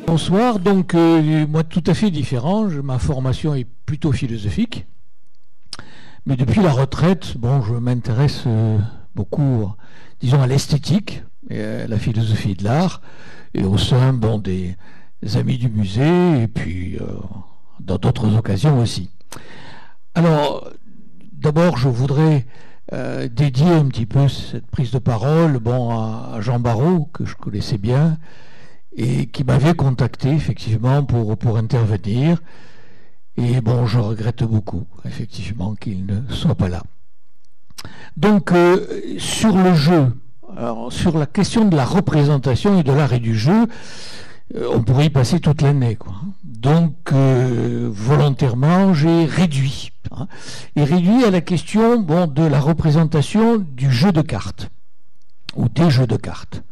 Bonsoir, donc moi tout à fait différent, ma formation est plutôt philosophique, mais depuis la retraite, bon, je m'intéresse beaucoup, disons, à l'esthétique et à la philosophie de l'art, et au sein, bon, des amis du musée, et puis dans d'autres occasions aussi. Alors, d'abord, je voudrais dédier un petit peu cette prise de parole, bon, à Jean Barrault, que je connaissais bien, et qui m'avait contacté effectivement pour intervenir. Et bon, je regrette beaucoup effectivement qu'il ne soit pas là. Donc sur le jeu, alors, sur la question de la représentation et de l'art et du jeu, on pourrait y passer toute l'année, quoi. Donc volontairement, j'ai réduit, et réduit à la question, bon, de la représentation du jeu de cartes ou des jeux de cartes.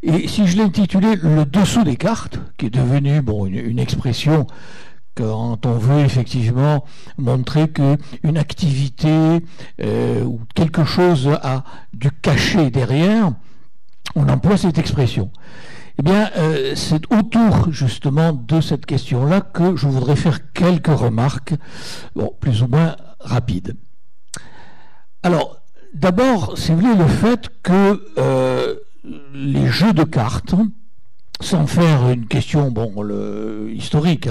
Et si je l'ai intitulé le dessous des cartes, qui est devenu, bon, une expression quand on veut effectivement montrer qu'une activité ou quelque chose a du cachet derrière, on emploie cette expression. Eh bien, c'est autour justement de cette question-là que je voudrais faire quelques remarques, bon, plus ou moins rapides. Alors, d'abord, c'est vrai le fait que les jeux de cartes, sans faire une question historique,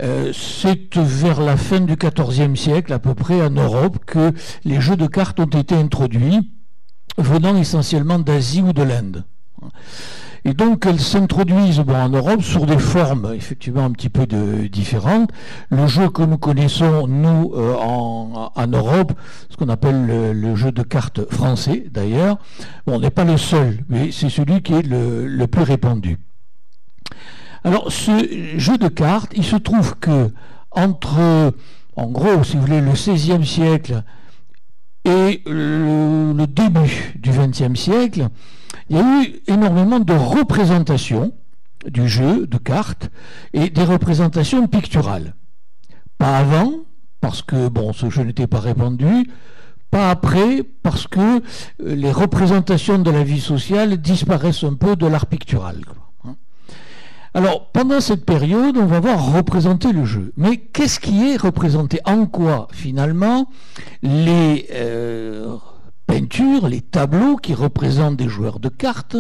c'est vers la fin du XIVe siècle à peu près en Europe que les jeux de cartes ont été introduits, venant essentiellement d'Asie ou de l'Inde. Et donc elles s'introduisent en Europe sur des formes effectivement un petit peu différentes. Le jeu que nous connaissons, nous, en Europe, ce qu'on appelle le jeu de cartes français d'ailleurs, bon, on n'est pas le seul, mais c'est celui qui est le plus répandu. Alors ce jeu de cartes, il se trouve que entre, en gros, si vous voulez, le XVIe siècle et le début du XXe siècle, il y a eu énormément de représentations du jeu de cartes et des représentations picturales. Pas avant, parce que bon, ce jeu n'était pas répandu, pas après, parce que les représentations de la vie sociale disparaissent un peu de l'art pictural. Alors, pendant cette période, on va voir représenter le jeu. Mais qu'est-ce qui est représenté? En quoi, finalement, les peintures, les tableaux qui représentent des joueurs de cartes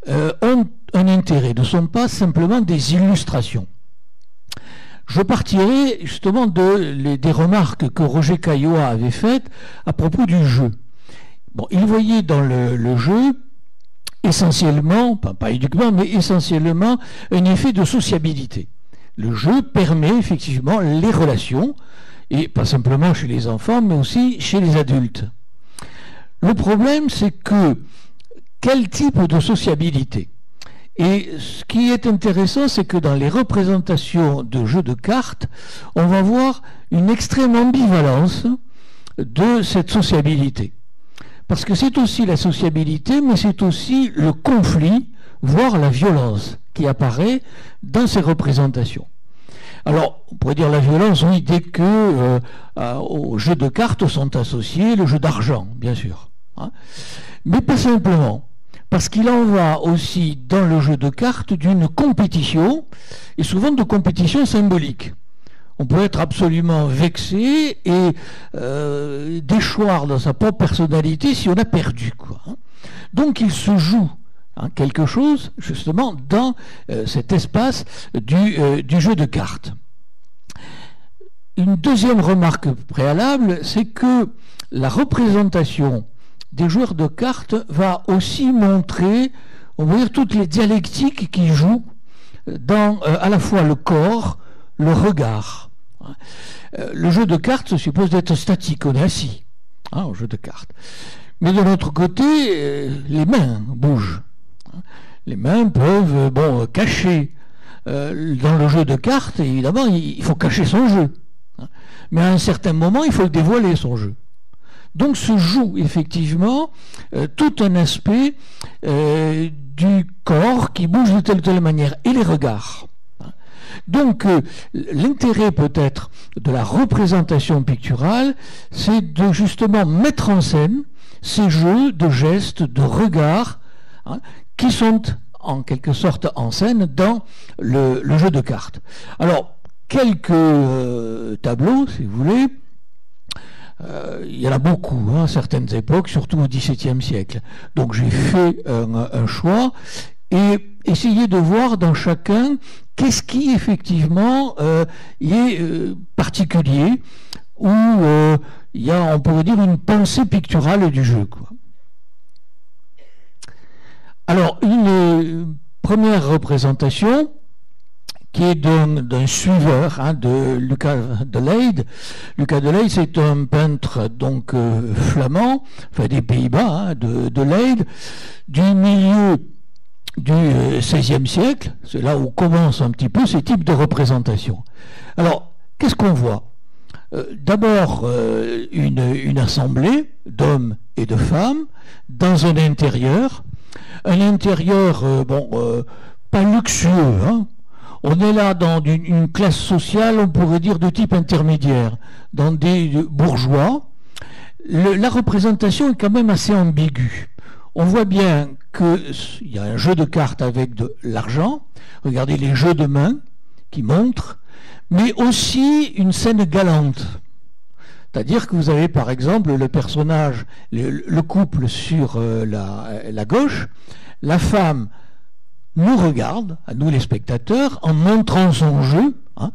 ont un intérêt, ne sont pas simplement des illustrations. Je partirai justement des remarques que Roger Caillois avait faites à propos du jeu. Bon, il voyait dans le jeu essentiellement, pas uniquement, mais essentiellement un effet de sociabilité. Le jeu permet effectivement les relations, et pas simplement chez les enfants, mais aussi chez les adultes. Le problème, c'est que quel type de sociabilité? Et ce qui est intéressant, c'est que dans les représentations de jeux de cartes, on va voir une extrême ambivalence de cette sociabilité. Parce que c'est aussi la sociabilité, mais c'est aussi le conflit, voire la violence, qui apparaît dans ces représentations. Alors, on pourrait dire la violence, oui, dès que au jeu de cartes sont associés le jeu d'argent, bien sûr. Mais pas simplement, parce qu'il en va aussi dans le jeu de cartes d'une compétition, et souvent de compétition symbolique. On peut être absolument vexé et déchoir dans sa propre personnalité si on a perdu, quoi. Donc il se joue quelque chose, justement, dans cet espace du jeu de cartes. Une deuxième remarque préalable, c'est que la représentation des joueurs de cartes va aussi montrer, on va dire, toutes les dialectiques qui jouent dans à la fois le corps, le regard. Le jeu de cartes se suppose d'être statique, on est assis au jeu de cartes. Mais de l'autre côté, les mains bougent. Les mains peuvent cacher. Dans le jeu de cartes, évidemment, il faut cacher son jeu. Mais à un certain moment, il faut dévoiler son jeu. Donc se joue effectivement tout un aspect du corps qui bouge de telle ou telle manière, et les regards. Donc l'intérêt peut-être de la représentation picturale, c'est de justement mettre en scène ces jeux de gestes, de regards, qui sont en quelque sorte en scène dans le jeu de cartes. Alors, quelques tableaux, si vous voulez. Il y en a beaucoup, à certaines époques, surtout au XVIIe siècle. Donc j'ai fait un choix et essayé de voir dans chacun qu'est-ce qui effectivement est particulier, où il y a, on pourrait dire, une pensée picturale du jeu, quoi. Alors, une première représentation qui est d'un suiveur, de Lucas de Leyde. Lucas de Leyde, c'est un peintre donc flamand, enfin des Pays-Bas, de Leyde, du milieu du XVIe siècle. C'est là où commencent un petit peu ces types de représentations. Alors, qu'est-ce qu'on voit? D'abord, une assemblée d'hommes et de femmes dans un intérieur pas luxueux, hein. On est là dans une classe sociale, on pourrait dire, de type intermédiaire, dans des bourgeois. La représentation est quand même assez ambiguë. On voit bien qu'il y a un jeu de cartes avec de l'argent. Regardez les jeux de main qui montrent, mais aussi une scène galante. C'est-à-dire que vous avez par exemple le personnage, le couple sur la gauche, la femme nous regarde, à nous les spectateurs, en montrant son jeu, hein,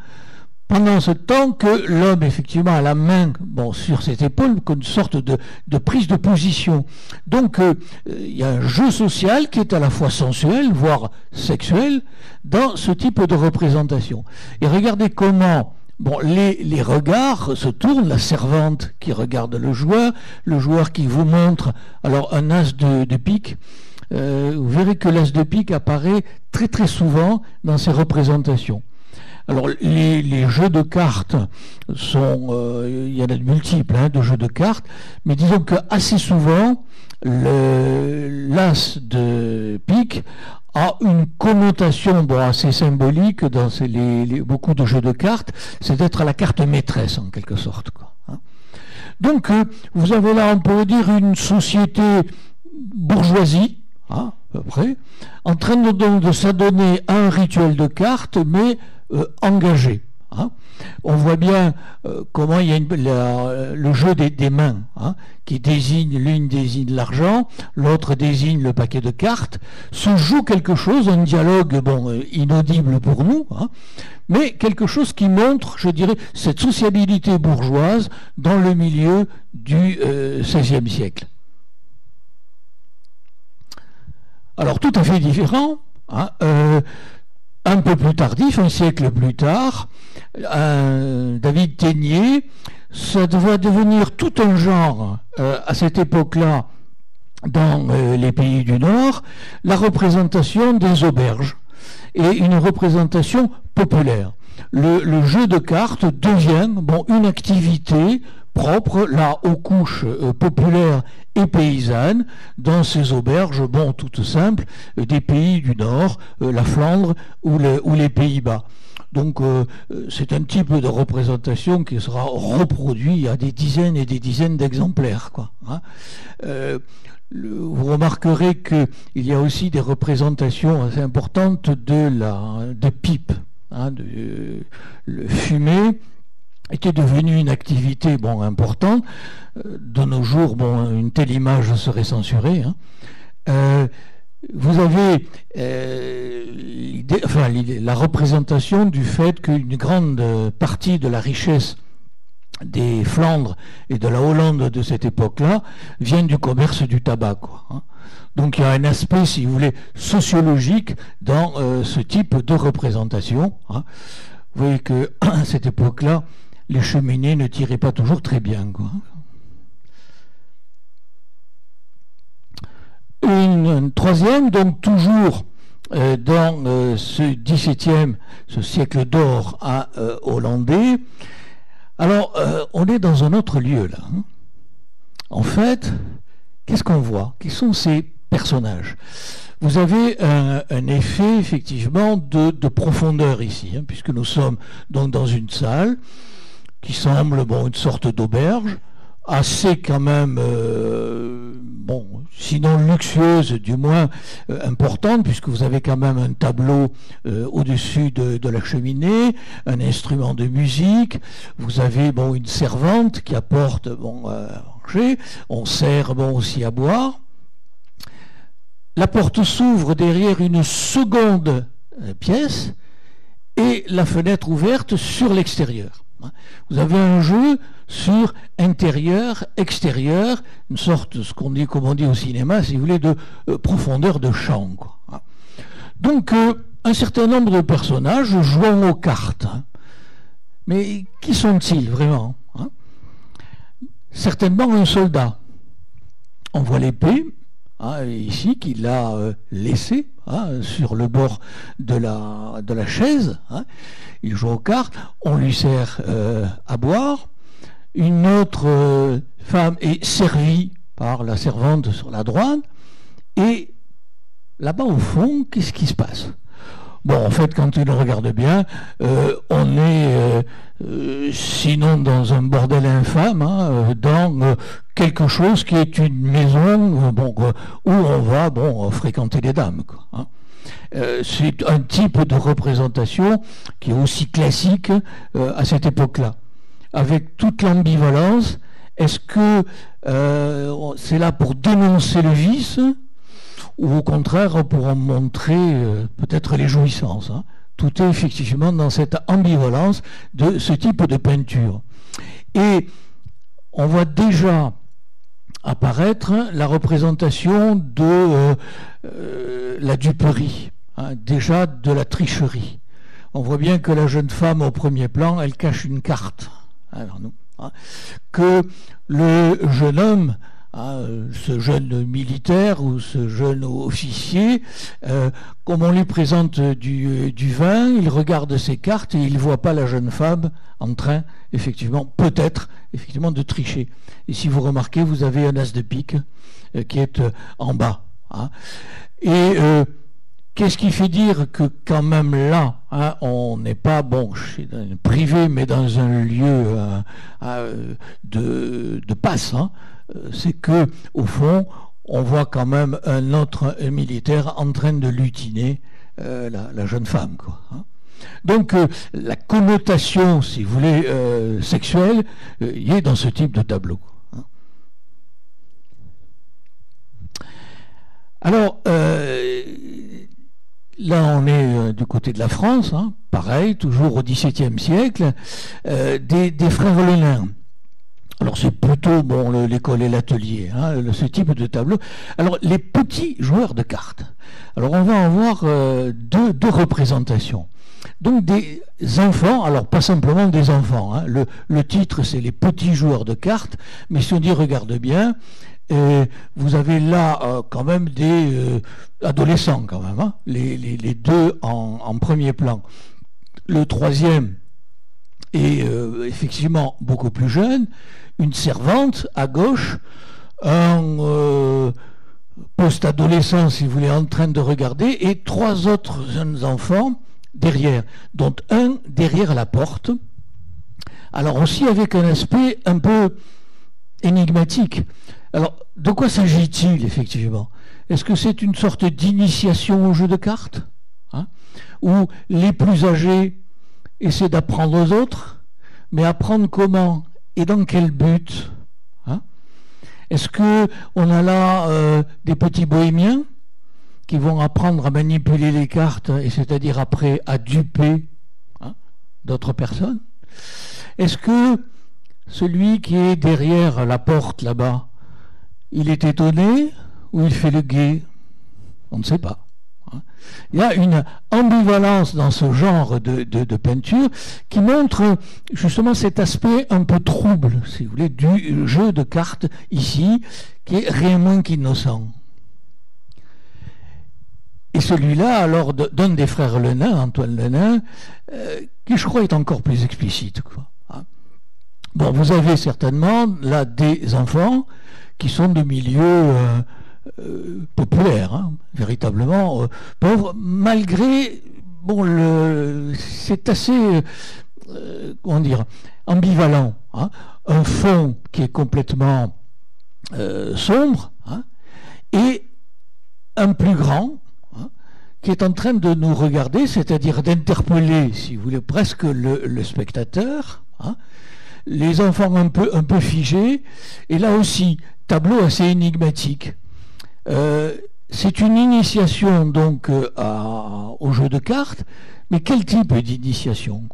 pendant ce temps que l'homme, effectivement, a la main sur ses épaules, une sorte de prise de position. Donc, il y a un jeu social qui est à la fois sensuel, voire sexuel, dans ce type de représentation. Et regardez comment les regards se tournent, la servante qui regarde le joueur qui vous montre alors un as de pique. Vous verrez que l'as de pique apparaît très très souvent dans ces représentations. Alors les jeux de cartes sont, il y en a de multiples de jeux de cartes, mais disons que assez souvent l'as de pique a une connotation assez symbolique dans beaucoup de jeux de cartes, c'est d'être la carte maîtresse en quelque sorte, quoi, hein. Donc vous avez là, on pourrait dire, une société bourgeoisie, à peu près, en train donc de s'adonner à un rituel de cartes, mais engagé, hein. On voit bien comment il y a le jeu des mains, hein, qui désigne, l'une désigne l'argent, l'autre désigne le paquet de cartes. Se joue quelque chose, un dialogue inaudible pour nous, hein, mais quelque chose qui montre, je dirais, cette sociabilité bourgeoise dans le milieu du XVIe siècle. Alors tout à fait différent, hein, un peu plus tardif, un siècle plus tard, David Ténier, ça va devenir tout un genre à cette époque-là dans les pays du Nord, la représentation des auberges et une représentation populaire. Le jeu de cartes devient une activité propre là aux couches populaires et paysannes dans ces auberges toutes simples des pays du Nord, la Flandre ou les Pays-Bas. Donc c'est un type de représentation qui sera reproduit à des dizaines et des dizaines d'exemplaires, quoi, hein. Vous remarquerez qu'il y a aussi des représentations assez importantes de pipes, hein, le fumet était devenu une activité importante. De nos jours, une telle image serait censurée, hein. Vous avez la représentation du fait qu'une grande partie de la richesse des Flandres et de la Hollande de cette époque-là vient du commerce du tabac, quoi, hein. Donc il y a un aspect, si vous voulez, sociologique dans ce type de représentation, hein. Vous voyez que à cette époque-là, les cheminées ne tiraient pas toujours très bien, quoi. Une troisième, donc toujours dans ce XVIIe, ce siècle d'or hollandais. Alors, on est dans un autre lieu, là, hein. En fait, qu'est-ce qu'on voit? Qui sont ces personnages? Vous avez un effet, effectivement, de profondeur ici, hein, puisque nous sommes donc dans une salle qui semble une sorte d'auberge. assez quand même, bon, sinon luxueuse, du moins importante, puisque vous avez quand même un tableau au-dessus de la cheminée, un instrument de musique, vous avez bon, une servante qui apporte bon, à manger, on sert bon, aussi à boire. La porte s'ouvre derrière une seconde pièce et la fenêtre ouverte sur l'extérieur. Vous avez un jeu sur intérieur, extérieur, une sorte, ce qu'on dit, comme on dit au cinéma, si vous voulez, de profondeur de champ, quoi. Donc, un certain nombre de personnages jouant aux cartes. Mais qui sont-ils vraiment? Certainement un soldat. On voit l'épée, ici, qu'il a laissée sur le bord de la chaise. Il joue aux cartes, on lui sert à boire. Une autre femme est servie par la servante sur la droite. Et là-bas, au fond, qu'est-ce qui se passe? Bon, en fait, quand on regarde bien, on est, sinon dans un bordel infâme, dans quelque chose qui est une maison bon, où on va bon, fréquenter les dames, quoi, c'est un type de représentation qui est aussi classique à cette époque-là. Avec toute l'ambivalence, est-ce que c'est là pour dénoncer le vice ou au contraire pour en montrer peut-être les jouissances? Tout est effectivement dans cette ambivalence de ce type de peinture. Et on voit déjà apparaître la représentation de la duperie, déjà de la tricherie. On voit bien que la jeune femme au premier plan, elle cache une carte. Alors nous, que le jeune homme, ce jeune militaire ou ce jeune officier, comme on lui présente du vin, il regarde ses cartes et il ne voit pas la jeune femme en train, effectivement, peut-être, effectivement, de tricher. Et si vous remarquez, vous avez un as de pique qui est en bas. Et qu'est-ce qui fait dire que quand même là, on n'est pas bon chez un privé, mais dans un lieu de passe, c'est que au fond, on voit quand même un autre militaire en train de lutiner la jeune femme, quoi. Donc la connotation, si vous voulez, sexuelle, y est dans ce type de tableau. Alors, là, on est du côté de la France, pareil, toujours au XVIIe siècle, des frères Lenain. Alors, c'est plutôt bon, l'école et l'atelier, ce type de tableau. Alors, les petits joueurs de cartes. Alors, on va en voir deux représentations. Donc, des enfants, alors pas simplement des enfants. Le titre, c'est les petits joueurs de cartes, mais si on y regarde bien, vous avez là quand même des adolescents quand même, les deux en premier plan. Le troisième est effectivement beaucoup plus jeune, une servante à gauche, un post-adolescent si vous voulez en train de regarder et trois autres jeunes enfants derrière, dont un derrière la porte. Alors aussi avec un aspect un peu énigmatique. Alors, de quoi s'agit-il, effectivement? Est-ce que c'est une sorte d'initiation au jeu de cartes, où les plus âgés essaient d'apprendre aux autres, mais apprendre comment et dans quel but? Est-ce qu'on a là des petits bohémiens qui vont apprendre à manipuler les cartes, et c'est-à-dire après à duper d'autres personnes? Est-ce que celui qui est derrière la porte là-bas, il est étonné ou il fait le guet? On ne sait pas. Il y a une ambivalence dans ce genre de peinture qui montre justement cet aspect un peu trouble, si vous voulez, du jeu de cartes ici, qui est rien moins qu'innocent. Et celui-là, alors, d'un des frères Lenain, Antoine Lenain, qui je crois est encore plus explicite, quoi. Bon, vous avez certainement là des enfants qui sont de milieux populaires, véritablement pauvres, malgré, bon, c'est assez, comment dire, ambivalent. hein, un fond qui est complètement sombre, hein, et un plus grand, hein, qui est en train de nous regarder, c'est-à-dire d'interpeller, si vous voulez, presque le spectateur, hein, les enfants un peu figés, et là aussi, tableau assez énigmatique. C'est une initiation donc au jeu de cartes, mais quel type d'initiation,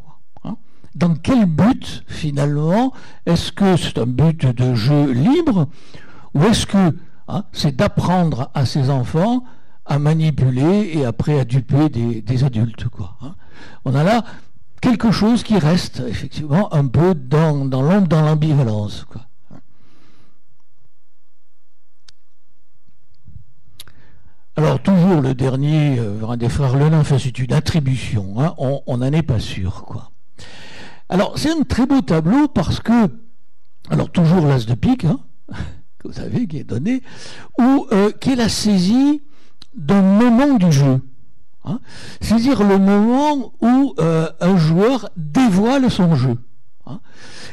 hein? Dans quel but finalement? Est-ce que c'est un but de jeu libre, ou est-ce que hein, c'est d'apprendre à ces enfants à manipuler et après à duper des adultes, quoi, hein? On a là quelque chose qui reste effectivement un peu dans l'ombre, dans l'ambivalence, quoi. Alors, toujours le dernier, des frères Lenain, enfin, c'est une attribution, hein, on n'en est pas sûr, quoi. Alors, c'est un très beau tableau parce que, alors, toujours l'as de pique, hein, que vous savez, qui est donné, ou qui est la saisie d'un moment du jeu. Hein, c'est-à-dire le moment où un joueur dévoile son jeu. Hein,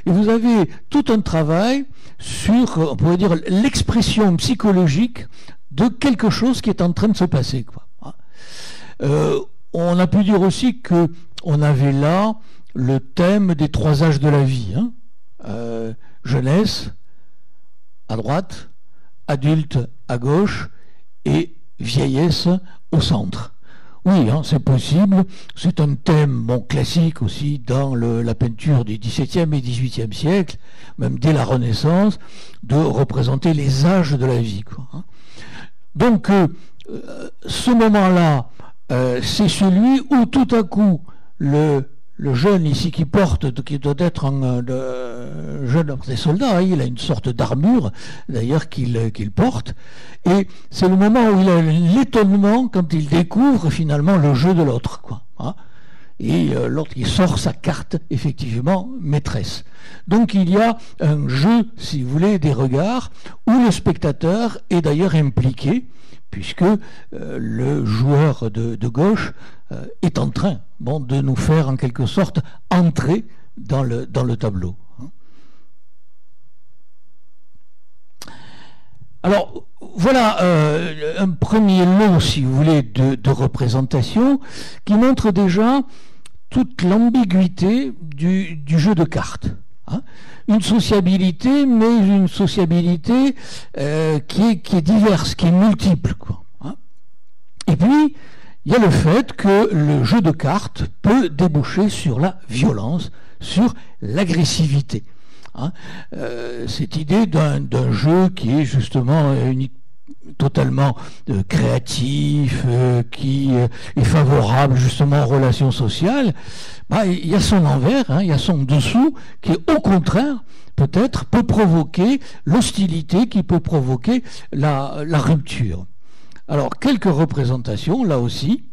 et vous avez tout un travail sur, on pourrait dire, l'expression psychologique de quelque chose qui est en train de se passer, quoi. On a pu dire aussi qu'on avait là le thème des 3 âges de la vie, hein. Jeunesse à droite, adulte à gauche et vieillesse au centre. Oui, hein, c'est possible. C'est un thème classique aussi dans la peinture du XVIIe et XVIIIe siècle, même dès la Renaissance, de représenter les âges de la vie, quoi, hein. Donc, ce moment-là, c'est celui où tout à coup, le jeune ici qui doit être un jeune des soldats, hein, il a une sorte d'armure d'ailleurs qu'il porte, et c'est le moment où il a l'étonnement quand il découvre finalement le jeu de l'autre, quoi, hein. Et l'autre qui sort sa carte effectivement maîtresse. Donc il y a un jeu, si vous voulez, des regards où le spectateur est d'ailleurs impliqué, puisque le joueur de gauche est en train de nous faire en quelque sorte entrer dans le tableau. Alors voilà un premier lot, si vous voulez, de représentation qui montre déjà toute l'ambiguïté du jeu de cartes. Hein, une sociabilité, mais une sociabilité qui est diverse, qui est multiple, quoi, hein. Et puis, il y a le fait que le jeu de cartes peut déboucher sur la violence, sur l'agressivité. Hein. Cette idée d'un jeu qui est justement totalement créatif, qui est favorable justement aux relations sociales, il y a son envers, hein, il y a son dessous qui au contraire peut-être peut provoquer l'hostilité, qui peut provoquer la rupture. Alors quelques représentations là aussi.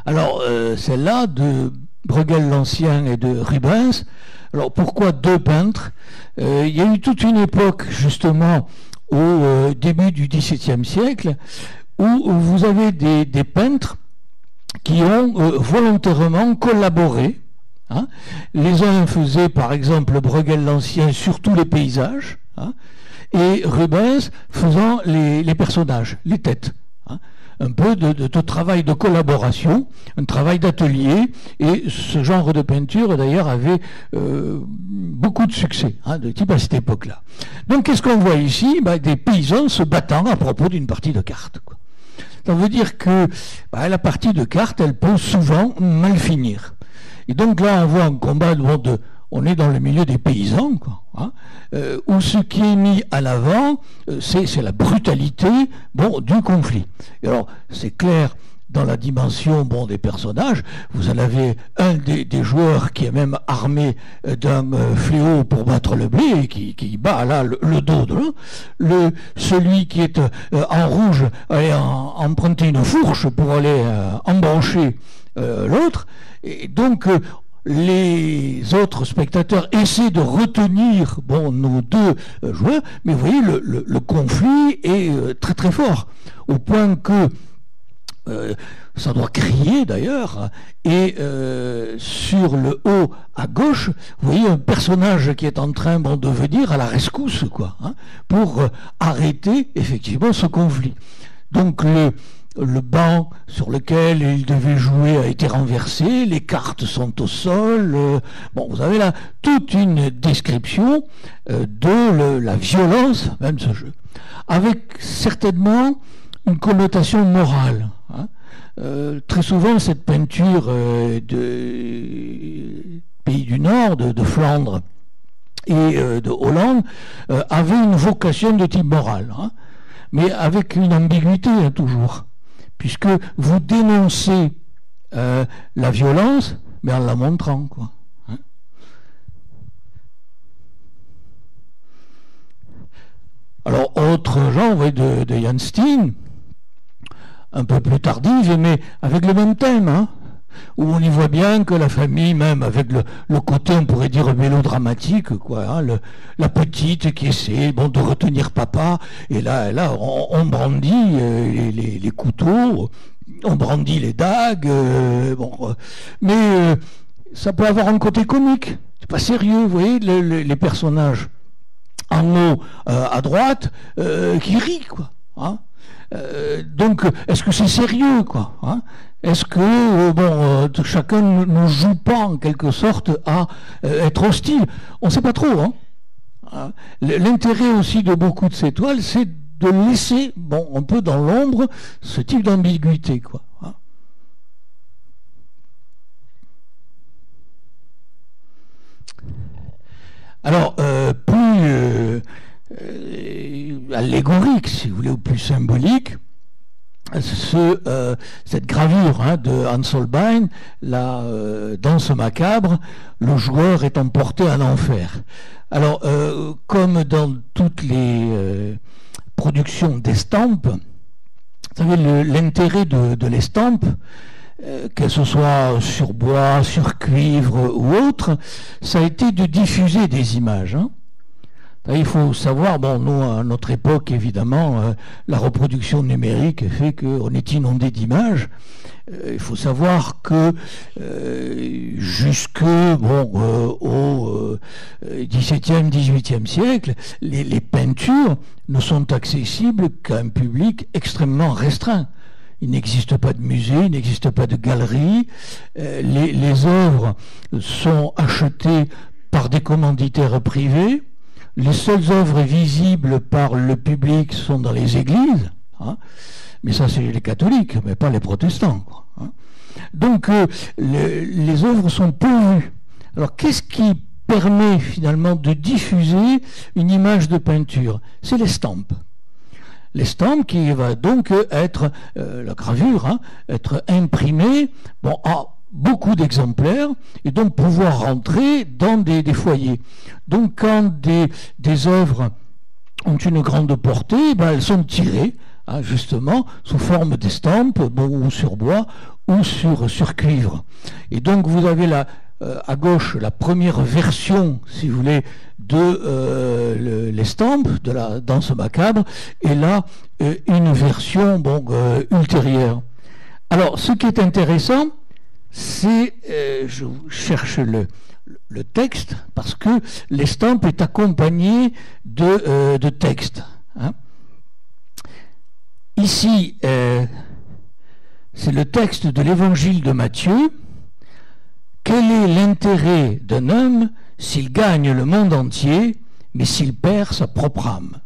Alors celle-là de Bruegel l'Ancien et de Rubens. Alors pourquoi 2 peintres? Il y a eu toute une époque justement au début du XVIIe siècle où vous avez des peintres qui ont volontairement collaboré, hein. Les uns faisaient par exemple Bruegel l'Ancien surtout les paysages, hein, et Rubens faisant les personnages, les têtes, hein. Un peu de travail de collaboration, un travail d'atelier, et ce genre de peinture d'ailleurs avait beaucoup de succès, hein, de type à cette époque-là. Donc qu'est-ce qu'on voit ici? Des paysans se battant à propos d'une partie de cartes, quoi. Ça veut dire que la partie de cartes, elle peut souvent mal finir. Et donc là, on voit un combat on est dans le milieu des paysans, quoi, hein, où ce qui est mis à l'avant, c'est la brutalité du conflit. Et alors, c'est clair, dans la dimension des personnages, vous en avez un des joueurs qui est même armé d'un fléau pour battre le blé, et qui bat là le dos de l'un. Celui qui est en rouge allait emprunter une fourche pour aller embrancher l'autre. Et donc les autres spectateurs essaient de retenir nos 2 joueurs, mais vous voyez le conflit est très très fort, au point que ça doit crier d'ailleurs, et sur le haut à gauche, vous voyez un personnage qui est en train de venir à la rescousse, quoi, hein, pour arrêter effectivement ce conflit. Donc le banc sur lequel il devait jouer a été renversé, les cartes sont au sol. Bon, vous avez là toute une description de la violence même de ce jeu, avec certainement une connotation morale. Hein. Très souvent, cette peinture de pays du Nord, de Flandre et de Hollande, avait une vocation de type moral, hein, mais avec une ambiguïté, hein, toujours, puisque vous dénoncez la violence, mais en la montrant, quoi. Hein. Alors, autre genre, oui, de Jan Steen, un peu plus tardive, mais avec le même thème, hein, où on y voit bien que la famille, même avec le côté, on pourrait dire, mélodramatique, quoi, hein, la petite qui essaie de retenir papa, et là on brandit les couteaux, on brandit les dagues, mais ça peut avoir un côté comique, c'est pas sérieux, vous voyez, les personnages en haut à droite qui rient, quoi, hein. Donc, est-ce que c'est sérieux, quoi, hein? Est-ce que chacun ne joue pas en quelque sorte à être hostile? On ne sait pas trop, hein? L'intérêt aussi de beaucoup de ces toiles, c'est de laisser, un peu dans l'ombre, ce type d'ambiguïté, quoi, hein? Alors, plus allégorique, si vous voulez, ou plus symbolique, cette gravure, hein, de Hans Holbein, la danse macabre, le joueur est emporté en enfer. Alors, comme dans toutes les productions d'estampes, vous savez, l'intérêt de l'estampe, que ce soit sur bois, sur cuivre ou autre, ça a été de diffuser des images, hein. Il faut savoir, nous, à notre époque, évidemment, la reproduction numérique fait qu'on est inondé d'images. Il faut savoir que jusque au XVIIe, XVIIIe siècle, les peintures ne sont accessibles qu'à un public extrêmement restreint. Il n'existe pas de musée, il n'existe pas de galerie. Les œuvres sont achetées par des commanditaires privés. Les seules œuvres visibles par le public sont dans les églises, hein, mais ça c'est les catholiques, mais pas les protestants, quoi, hein. Donc les œuvres sont peu vues. Alors qu'est-ce qui permet finalement de diffuser une image de peinture? C'est l'estampe. L'estampe qui va donc être, la gravure, hein, être imprimée en beaucoup d'exemplaires et donc pouvoir rentrer dans des foyers. Donc quand des œuvres ont une grande portée, elles sont tirées, hein, justement sous forme d'estampes, ou sur bois ou sur cuivre. Et donc vous avez là à gauche la première version, si vous voulez, de l'estampe de la danse macabre, et là une version ultérieure. Alors ce qui est intéressant, c'est, je cherche le texte, parce que l'estampe est accompagnée de texte, hein. Ici, c'est le texte de l'évangile de Matthieu. Quel est l'intérêt d'un homme s'il gagne le monde entier, mais s'il perd sa propre âme?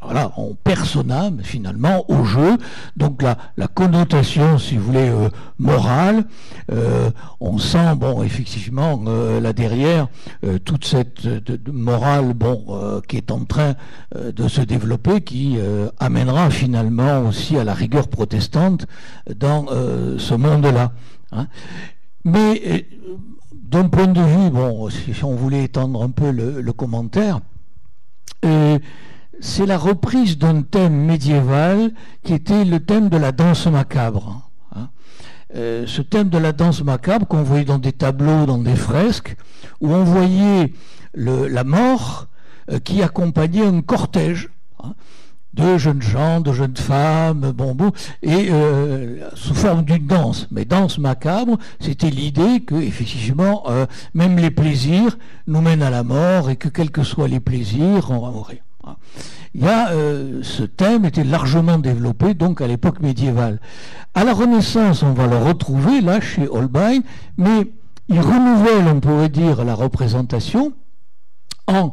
Voilà, on perd son âme finalement au jeu. Donc la connotation, si vous voulez, morale, on sent effectivement là derrière toute cette morale qui est en train de se développer, qui amènera finalement aussi à la rigueur protestante dans ce monde-là, hein. Mais d'un point de vue, si on voulait étendre un peu le commentaire, c'est la reprise d'un thème médiéval qui était le thème de la danse macabre, hein. Ce thème de la danse macabre qu'on voyait dans des tableaux, dans des fresques, où on voyait la mort qui accompagnait un cortège, hein, de jeunes gens, de jeunes femmes, et sous forme d'une danse. Mais danse macabre, c'était l'idée que, effectivement, même les plaisirs nous mènent à la mort et que, quels que soient les plaisirs, on va mourir. Ce thème était largement développé donc à l'époque médiévale. À la Renaissance, on va le retrouver là chez Holbein, mais il renouvelle, on pourrait dire, la représentation en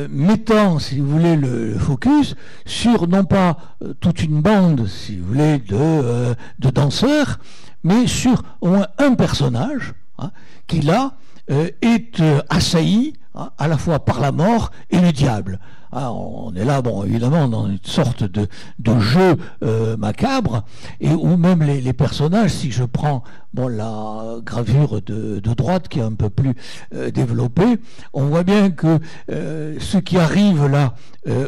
mettant, si vous voulez, le focus sur non pas toute une bande, si vous voulez, de danseurs, mais sur au moins un personnage qui là est assailli à la fois par la mort et le diable. On est là, évidemment, dans une sorte de jeu macabre, et où même les personnages, si je prends la gravure de droite qui est un peu plus développée, on voit bien que ce qui arrive là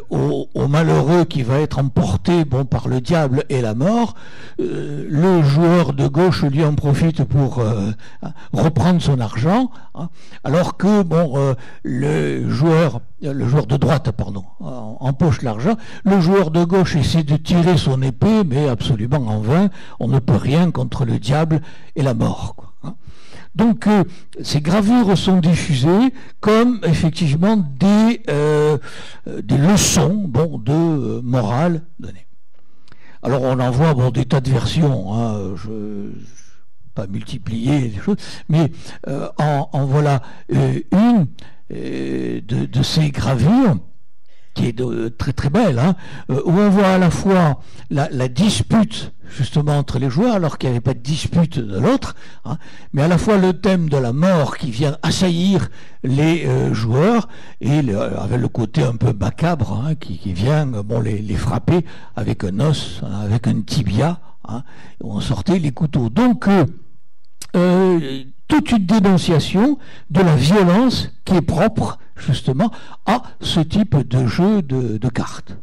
au malheureux qui va être emporté par le diable et la mort, le joueur de gauche lui en profite pour reprendre son argent, alors que le joueur de droite, empoche l'argent, le joueur de gauche essaie de tirer son épée, mais absolument en vain, on ne peut rien contre le diable et la mort. Donc ces gravures sont diffusées comme effectivement des leçons de morale données. Alors on en voit des tas de versions, je ne vais pas multiplier les choses, mais en voilà une de ces gravures qui est très très belle, où on voit à la fois la dispute justement entre les joueurs, alors qu'il n'y avait pas de dispute de l'autre, mais à la fois le thème de la mort qui vient assaillir les joueurs, et avec le côté un peu macabre qui vient les frapper avec un os, avec un tibia, où on sortait les couteaux. Donc toute une dénonciation de la violence qui est propre justement à ce type de jeu de cartes.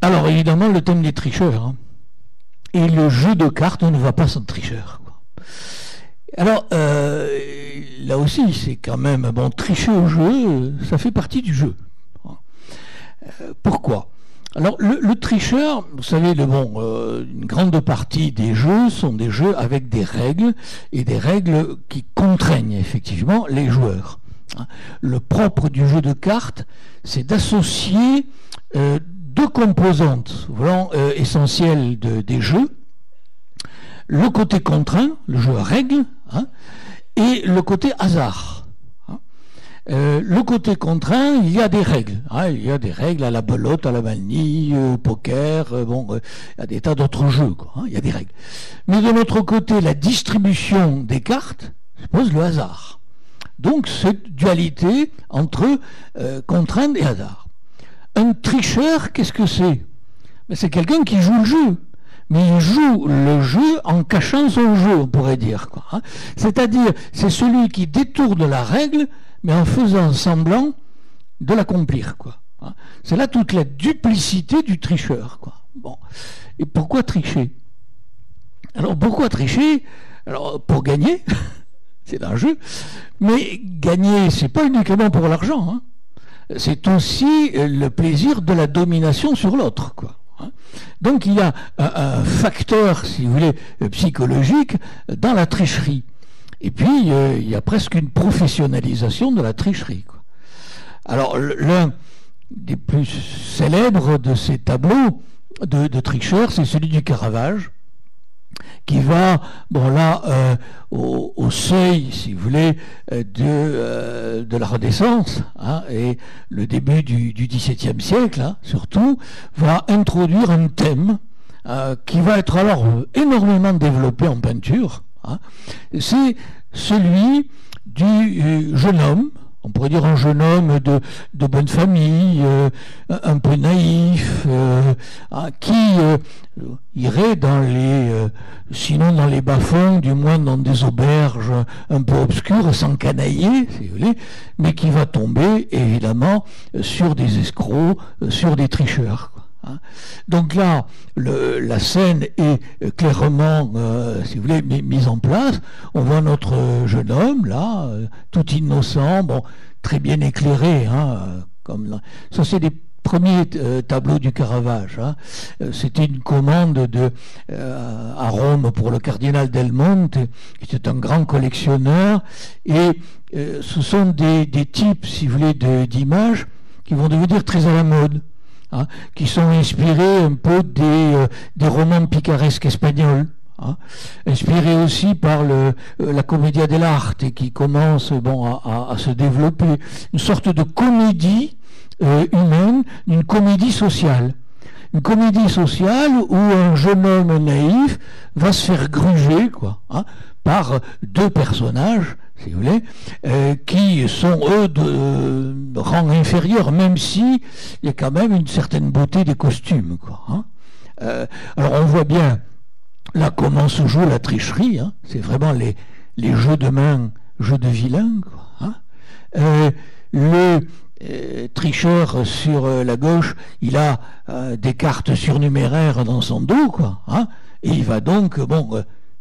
Alors évidemment le thème des tricheurs, et le jeu de cartes ne va pas sans tricheur. Alors là aussi c'est quand même tricher au jeu, ça fait partie du jeu. Pourquoi ? Alors le tricheur, vous savez, une grande partie des jeux sont des jeux avec des règles, et des règles qui contraignent effectivement les joueurs. Le propre du jeu de cartes, c'est d'associer deux composantes essentielles des jeux: le côté contraint, le jeu à règles, et le côté hasard. Le côté contraint, il y a des règles. Il y a des règles à la belote, à la manille, au poker, il y a des tas d'autres jeux, il y a des règles. Mais de l'autre côté, la distribution des cartes suppose le hasard. Donc cette dualité entre contrainte et hasard. Un tricheur, qu'est-ce que c'est ? C'est quelqu'un qui joue le jeu. Mais il joue le jeu en cachant son jeu, on pourrait dire. C'est-à-dire, c'est celui qui détourne la règle, mais en faisant semblant de l'accomplir. C'est là toute la duplicité du tricheur. Et pourquoi tricher ? Alors pourquoi tricher ? Alors pour gagner, c'est un jeu, mais gagner, c'est pas uniquement pour l'argent. C'est aussi le plaisir de la domination sur l'autre. Donc il y a un facteur, si vous voulez, psychologique dans la tricherie. Et puis, il y a presque une professionnalisation de la tricherie. Alors, l'un des plus célèbres de ces tableaux de tricheurs, c'est celui du Caravage, qui va, au seuil, si vous voulez, de la Renaissance, et le début du XVIIe siècle, surtout, va introduire un thème qui va être alors énormément développé en peinture. C'est celui du jeune homme, on pourrait dire un jeune homme de bonne famille, un peu naïf, qui irait sinon dans les bas-fonds, du moins dans des auberges un peu obscures, s'encanailler, si vous voulez, mais qui va tomber évidemment sur des escrocs, sur des tricheurs. Hein. Donc là, la scène est clairement, si vous voulez, mise en place. On voit notre jeune homme, là, tout innocent, bon, très bien éclairé. Hein, ça, c'est des premiers tableaux du Caravage. Hein. C'était une commande à Rome pour le cardinal Del Monte, qui était un grand collectionneur. Et ce sont des types, si vous voulez, d'images qui vont devenir très à la mode. Hein, qui sont inspirés un peu des romans picaresques espagnols, hein, inspirés aussi par la commedia dell'arte et qui commence à se développer, une sorte de comédie humaine, une comédie sociale. Une comédie sociale où un jeune homme naïf va se faire gruger, quoi, hein, par deux personnages, si vous voulez, qui sont eux de rang inférieur, même si il y a quand même une certaine beauté des costumes, quoi, hein. Alors on voit bien là comment se joue la tricherie, hein. C'est vraiment les jeux de main, jeux de vilain, quoi, hein. Le tricheur sur la gauche, il a des cartes surnuméraires dans son dos, quoi, hein, et il va donc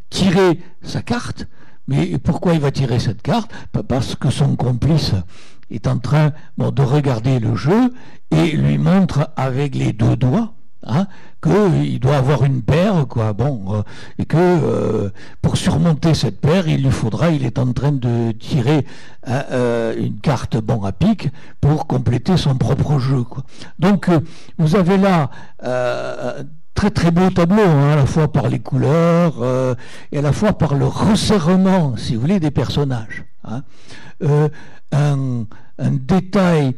tirer sa carte. Mais pourquoi il va tirer cette carte? Parce que son complice est en train de regarder le jeu et lui montre avec les deux doigts, hein, qu'il doit avoir une paire, quoi, et que pour surmonter cette paire, il est en train de tirer une carte à pique pour compléter son propre jeu, quoi. Donc vous avez là très très beau tableau, hein, à la fois par les couleurs et à la fois par le resserrement, si vous voulez, des personnages. Hein. Un détail,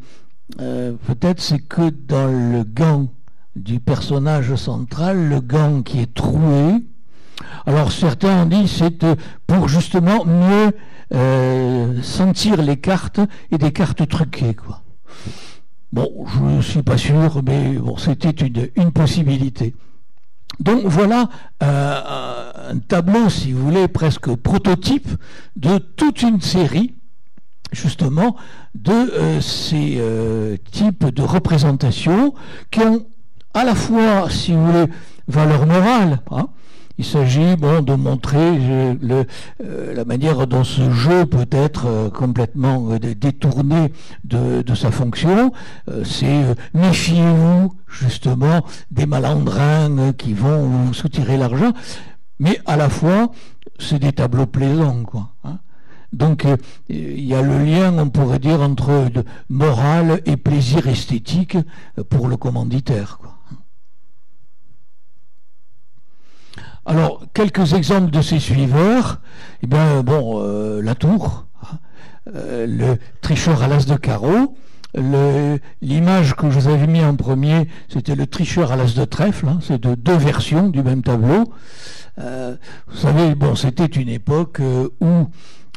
peut-être, c'est que dans le gant du personnage central, le gant qui est troué, alors certains ont dit c'est pour justement mieux sentir les cartes et des cartes truquées, quoi. Bon, je ne suis pas sûr, mais bon, c'était une possibilité. Donc voilà un tableau, si vous voulez, presque prototype de toute une série, justement, de ces types de représentations qui ont à la fois, si vous voulez, valeur morale, hein. Il s'agit de montrer la manière dont ce jeu peut être complètement détourné de sa fonction. C'est méfiez-vous justement des malandrins qui vont vous soutirer l'argent, mais à la fois c'est des tableaux plaisants, quoi, hein. Donc il y a le lien, on pourrait dire, entre morale et plaisir esthétique pour le commanditaire, quoi. Alors, quelques exemples de ces suiveurs. Eh bien, la tour, hein, le tricheur à l'as de carreau. L'image que je vous avais mis en premier, c'était le tricheur à l'as de trèfle, hein, c'est de deux versions du même tableau. Vous savez, c'était une époque où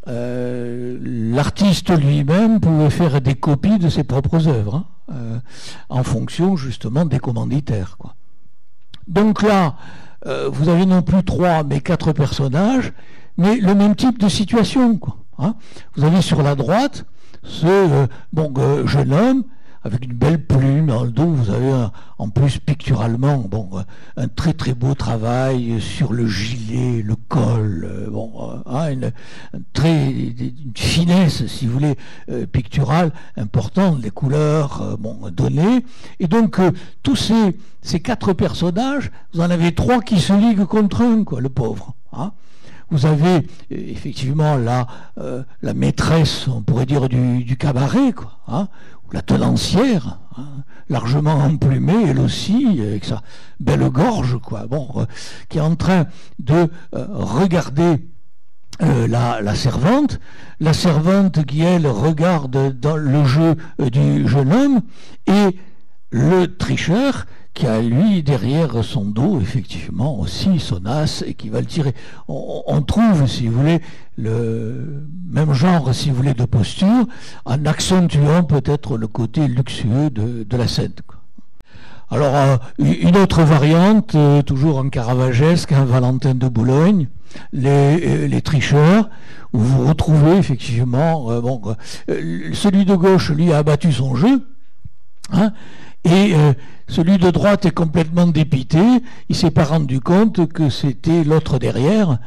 l'artiste lui-même pouvait faire des copies de ses propres œuvres, hein, en fonction justement des commanditaires, quoi. Donc là, vous avez non plus 3 mais 4 personnages, mais le même type de situation, quoi, hein. Vous avez sur la droite ce jeune homme avec une belle plume dans le dos. Vous avez en plus picturalement un très très beau travail sur le gilet, le col, une finesse, si vous voulez, picturale importante, les couleurs données. Et donc tous ces 4 personnages, vous en avez 3 qui se liguent contre un, quoi, le pauvre, hein. Vous avez effectivement la maîtresse, on pourrait dire, du cabaret, quoi, hein, ou la tenancière, hein, largement emplumée, elle aussi, avec sa belle gorge, quoi, qui est en train de regarder la servante qui, elle, regarde dans le jeu du jeune homme, et le tricheur qui a, lui, derrière son dos, effectivement, aussi son as, et qui va le tirer. On trouve, si vous voulez, le même genre, si vous voulez, de posture, en accentuant peut-être le côté luxueux de la scène, quoi. Alors, une autre variante, toujours en caravagesque, un Valentin de Boulogne, les tricheurs, où vous retrouvez, effectivement, celui de gauche, lui, a abattu son jeu, hein, Et celui de droite est complètement dépité, il s'est pas rendu compte que c'était l'autre derrière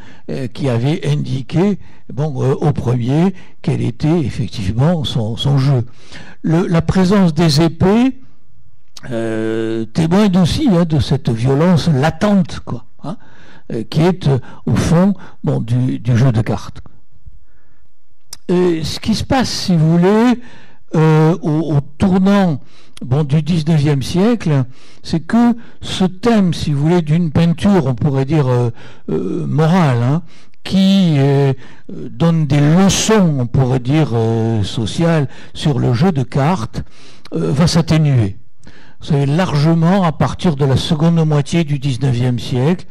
qui avait indiqué au premier quel était effectivement son jeu. La présence des épées témoigne aussi de cette violence latente, quoi, qui est au fond du jeu de cartes. Ce qui se passe, si vous voulez, au tournant du 19e siècle, c'est que ce thème, si vous voulez, d'une peinture, on pourrait dire morale, qui donne des leçons, on pourrait dire, sociales sur le jeu de cartes, va s'atténuer. Vous savez, largement à partir de la seconde moitié du 19e siècle,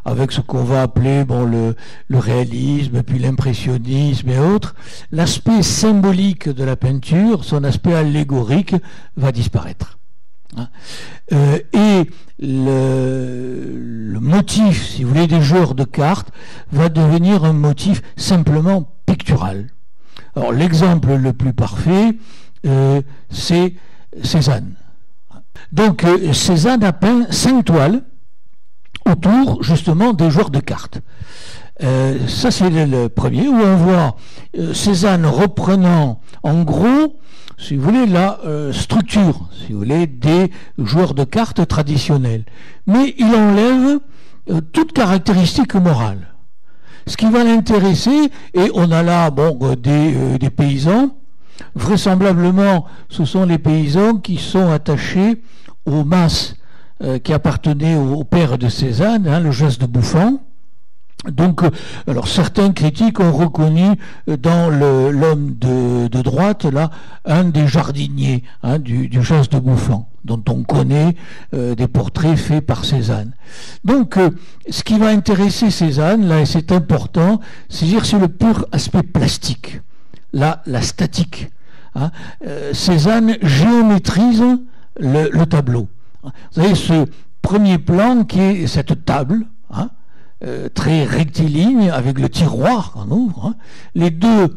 avec ce qu'on va appeler le réalisme, puis l'impressionnisme et autres, l'aspect symbolique de la peinture, son aspect allégorique, va disparaître. Et le motif, si vous voulez, des joueurs de cartes va devenir un motif simplement pictural. Alors l'exemple le plus parfait, c'est Cézanne. Donc Cézanne a peint 5 toiles autour justement des joueurs de cartes. Ça c'est le premier, où on voit Cézanne reprenant en gros, si vous voulez, la structure, si vous voulez, des joueurs de cartes traditionnels. Mais il enlève toute caractéristique morale. Ce qui va l'intéresser, et on a là des paysans, vraisemblablement ce sont les paysans qui sont attachés aux masses qui appartenait au père de Cézanne, le Jas de Buffon. Donc, alors certains critiques ont reconnu dans l'homme de droite là un des jardiniers du Jas de Buffon, dont on connaît des portraits faits par Cézanne. Donc, ce qui va intéresser Cézanne là, et c'est important, c'est le pur aspect plastique, la statique. Cézanne géométrise le tableau. Vous avez ce premier plan qui est cette table, très rectiligne, avec le tiroir qu'on ouvre, les deux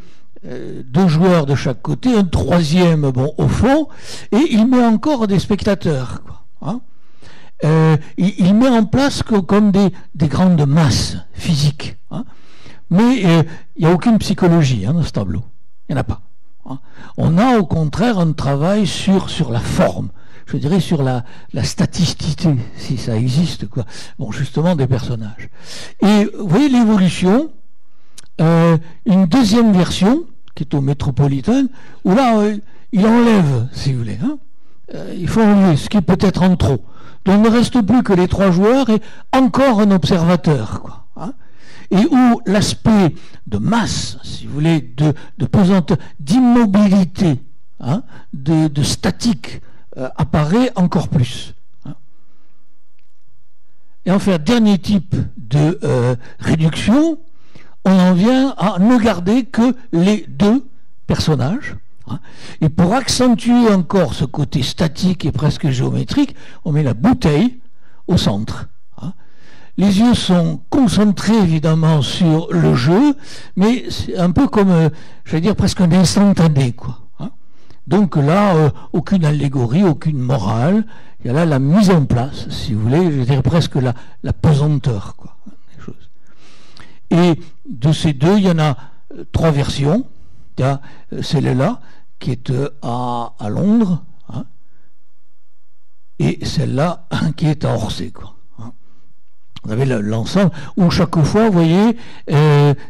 joueurs de chaque côté, un troisième au fond, et il met encore des spectateurs. Il met en place comme des grandes masses physiques. Mais il n'y a aucune psychologie dans ce tableau. Il n'y en a pas. On a au contraire un travail sur la forme. Je dirais sur la staticité, si ça existe, quoi. Justement des personnages. Et vous voyez l'évolution, une deuxième version, qui est au Métropolitain, où là, il enlève, si vous voulez. Il faut enlever, ce qui est peut-être en trop. Donc il ne reste plus que les 3 joueurs et encore un observateur, quoi. Et où l'aspect de masse, si vous voulez, de pesanteur, d'immobilité, de statique, apparaît encore plus. Et enfin, dernier type de réduction, on en vient à ne garder que les 2 personnages. Et pour accentuer encore ce côté statique et presque géométrique, on met la bouteille au centre. Les yeux sont concentrés évidemment sur le jeu, mais c'est un peu comme, j'allais dire, presque un instantané, quoi. Donc là, aucune allégorie, aucune morale. Il y a là la mise en place, si vous voulez, je dirais presque la pesanteur, quoi, des choses. Et de ces 2, il y en a 3 versions. Il y a celle-là, qui est à Londres, et celle-là, qui est à Orsay, quoi. Vous avez l'ensemble où chaque fois, vous voyez,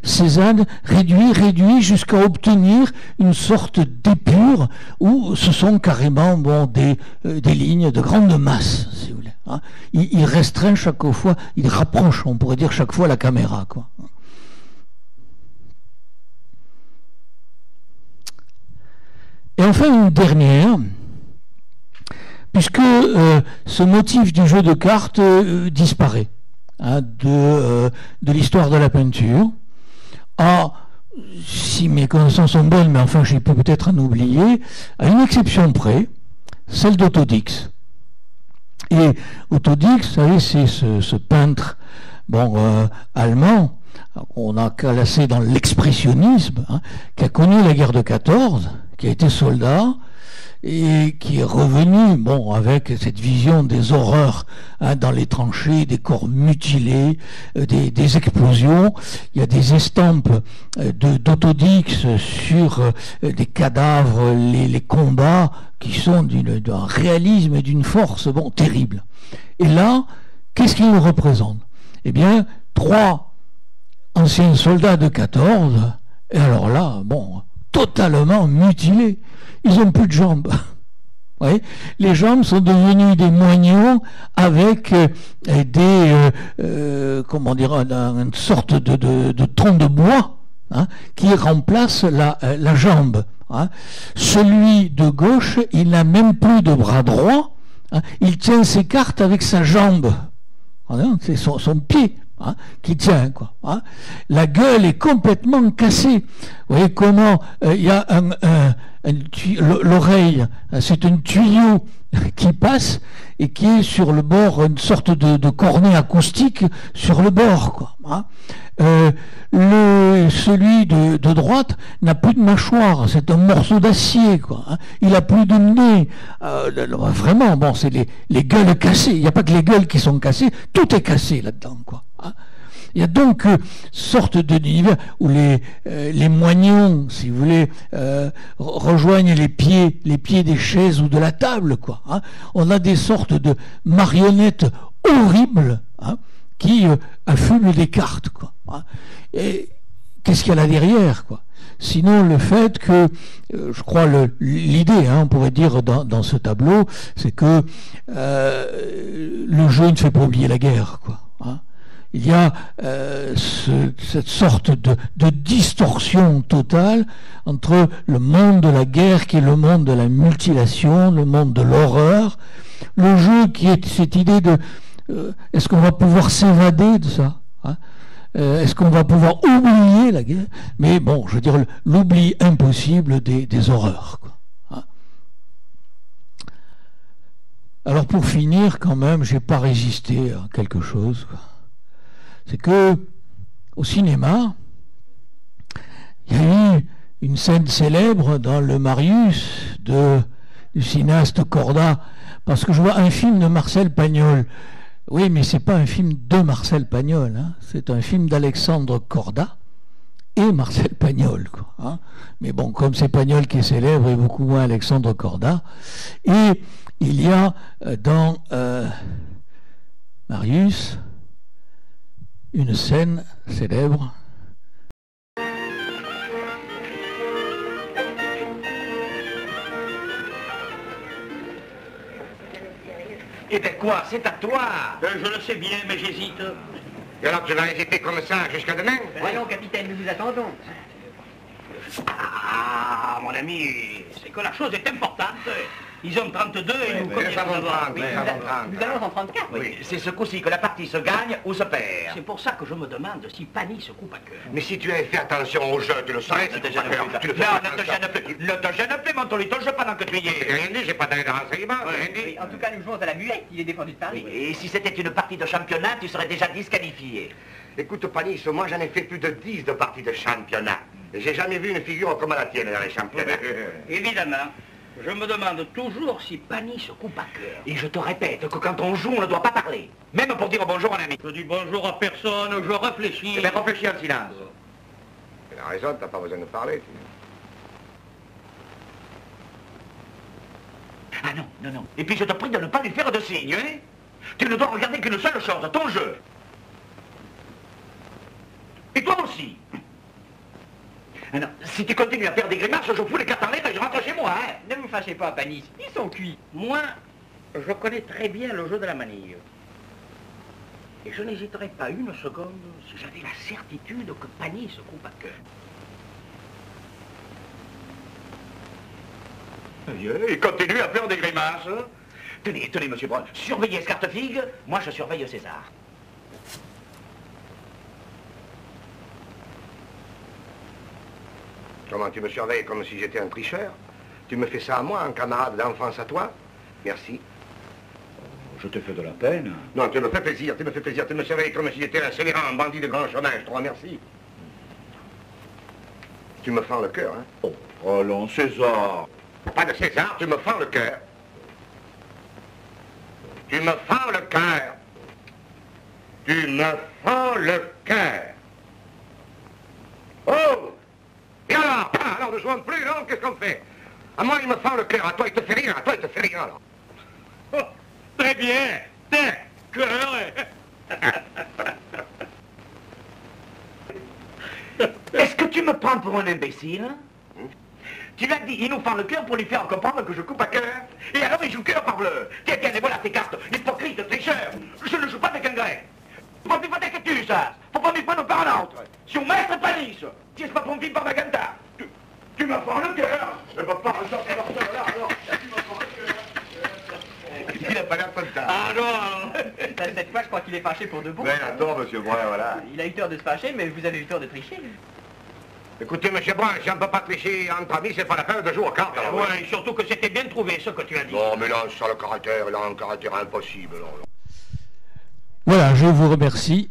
Cézanne réduit jusqu'à obtenir une sorte d'épure où ce sont carrément des lignes de grande masse, si vous voulez. Il restreint chaque fois, il rapproche, on pourrait dire chaque fois, la caméra, quoi. Et enfin une dernière, puisque ce motif du jeu de cartes disparaît de l'histoire de la peinture, si mes connaissances sont bonnes, mais enfin j'ai pu peut-être en oublier, à une exception près, celle d'Autodix. Et Autodix, vous savez, c'est ce peintre allemand, on a classé dans l'expressionnisme, qui a connu la guerre de 14, qui a été soldat, et qui est revenu, bon, avec cette vision des horreurs hein, dans les tranchées, des corps mutilés, des explosions. Il y a des estampes d'autodix sur des cadavres, les combats qui sont d'un réalisme et d'une force, bon, terrible. Et là, qu'est-ce qu'il nous représente? Eh bien, 3 anciens soldats de 14, et alors là, bon, totalement mutilés. Ils n'ont plus de jambes. Oui, les jambes sont devenues des moignons avec comment dire, une sorte de tronc de bois hein, qui remplace la jambe. Hein. Celui de gauche, il n'a même plus de bras droit. Hein. Il tient ses cartes avec sa jambe. C'est son pied. Hein, qui tient quoi. Hein. La gueule est complètement cassée. Vous voyez comment il y a l'oreille, c'est un tuyau qui passe et qui est sur le bord, une sorte de cornet acoustique sur le bord. Quoi. Hein. Celui de droite n'a plus de mâchoire, c'est un morceau d'acier. Quoi. Hein. Il n'a plus de nez. Vraiment, bon, c'est les gueules cassées. Il n'y a pas que les gueules qui sont cassées, tout est cassé là-dedans. Quoi. Hein. Il y a donc sorte d'univers où les moignons, si vous voulez, rejoignent les pieds des chaises ou de la table, quoi. Hein. On a des sortes de marionnettes horribles hein, qui affublent des cartes, quoi. Hein. Et qu'est-ce qu'il y a là derrière, quoi? Sinon, le fait que, je crois, l'idée, hein, on pourrait dire dans ce tableau, c'est que le jeu ne fait pas oublier la guerre, quoi. Hein. Il y a cette sorte de distorsion totale entre le monde de la guerre, qui est le monde de la mutilation, le monde de l'horreur, le jeu qui est cette idée de est-ce qu'on va pouvoir s'évader de ça hein est-ce qu'on va pouvoir oublier la guerre? Mais bon, je veux dire, l'oubli impossible des horreurs. Quoi. Hein. Alors pour finir, quand même, j'ai pas résisté à quelque chose. Quoi. C'est que au cinéma, il y a eu une scène célèbre dans le Marius du cinéaste Corda, parce que je vois un film de Marcel Pagnol. Oui, mais c'est pas un film de Marcel Pagnol, hein. C'est un film d'Alexandre Corda et Marcel Pagnol. Quoi, hein. Mais bon, comme c'est Pagnol qui est célèbre et beaucoup moins Alexandre Corda. Et il y a dans Marius une scène célèbre. Eh ben quoi, c'est à toi. Je le sais bien, mais j'hésite. Et alors tu vas hésiter comme ça jusqu'à demain? Voyons, capitaine, nous vous attendons. Ah, mon ami, c'est que la chose est importante. Ils ont 32 et nous combien nous avons? Nous allons en 34. Oui, c'est ce coup-ci que la partie se gagne ou se perd. C'est pour ça que je me demande si Pani se coupe à cœur. Mais si tu avais fait attention au jeu, tu le saurais. Ne te gêne plus. Non, ne te gêne plus. Ne te gêne plus, mon tolito, je pendant que tu y es. J'ai rien dit, j'ai pas donné de renseignements, rien dit. En tout cas, nous jouons à la muette, il est défendu de parler. Et si c'était une partie de championnat, tu serais déjà disqualifié. Écoute, Panis, moi j'en ai fait plus de 10 de parties de championnat. Et j'ai jamais vu une figure comme la tienne dans les championnats. Évidemment. Je me demande toujours si Pani se coupe à cœur. Et je te répète que quand on joue, on ne doit pas parler. Même pour dire bonjour à un ami. Je dis bonjour à personne, je réfléchis. Eh bien, réfléchis en silence. Tu as raison, t'as pas besoin de parler. Ah non, non, non. Et puis je te prie de ne pas lui faire de signes, hein. Tu ne dois regarder qu'une seule chose, ton jeu. Et toi aussi. Alors, si tu continues à faire des grimaces, je fous les cartes en l'air et je rentre chez moi, hein. Ne vous fâchez pas, Panis, ils sont cuits. Moi, je connais très bien le jeu de la manille. Et je n'hésiterai pas une seconde si j'avais la certitude que Pani se coupe à cœur. Il continue à faire des grimaces. Tenez, tenez, monsieur Brown, surveillez Scartefigue, moi je surveille César. Comment tu me surveilles comme si j'étais un tricheur? Tu me fais ça à moi, un camarade d'enfance à toi? Merci. Je te fais de la peine. Non, tu me fais plaisir, tu me fais plaisir. Tu me surveilles comme si j'étais un scélérat, un bandit de grand chemin, je te remercie. Tu me fends le cœur, hein? Oh, allons, César. Pas de César, tu me fends le cœur. Tu me fends le cœur. Tu me fends le cœur. Oh! Et alors? Ah, alors, ne jouons plus, non? Qu'est-ce qu'on fait? À moi, il me fend le cœur. À toi, il te fait rien. À toi, il te fait rien, alors. Oh, très bien. D'accord. Est-ce que tu me prends pour un imbécile? Tu l'as dit, il nous fend le cœur pour lui faire comprendre que je coupe à cœur. Et alors il joue cœur par bleu. Tiens, tiens, et voilà tes cartes, hypocrite, tricheur. Je ne joue pas avec un grec. Pas plus que tu, ça. Faut pas m'y prendre par un autre. Si on maître Paris, si c'est pas ton fils par Magenta. Tu me fends le cœur. Je peux pas ressortir là, alors. Tu me fends le cœur. Il n'a pas l'air content. Ah non, cette fois, je crois qu'il est fâché pour de bon. Mais attends, monsieur Brun, voilà. Il a eu tort de se fâcher, mais vous avez eu tort de tricher. Écoutez, monsieur Brun, si on ne peut pas tricher entre amis, c'est pas la peine de jouer aux cartes. Alors, Ouais, et surtout que c'était bien trouvé, ce que tu as dit. Non, mais là, ça, le caractère, il a un caractère impossible. Non. Voilà, je vous remercie.